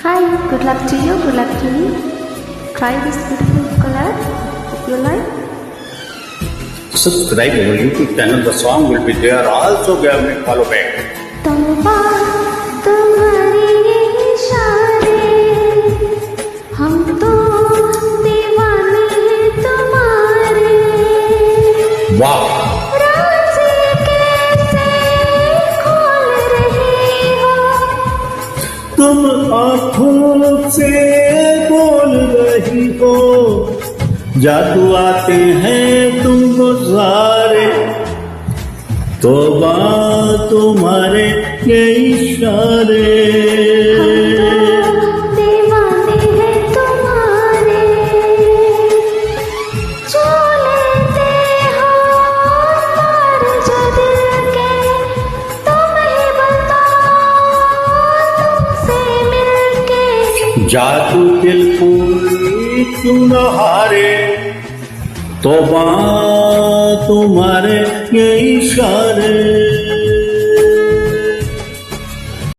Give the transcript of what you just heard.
Hi, good luck to you, good luck to me. Try this beautiful color if you like. Subscribe our YouTube channel. The song will be there. Also, give me follow back. तौबा तुम्हारे इशारे, हम तो दीवाने हैं तुम्हारे। Wow! राज़ी कैसे खोल रही हो, तुम आँखों से बोल रही हो, जादू आते हैं तुमको सारे, तौबा तुम्हारे ये इशारे। हम तो दीवाने हैं तुम्हारे। जो लेते हो तार जो दिल के, तुम ही बताओ तुमसे मिलके। जादू दिल पूरी क्यों न हारे, तौबा तुम्हारे ये इशारे।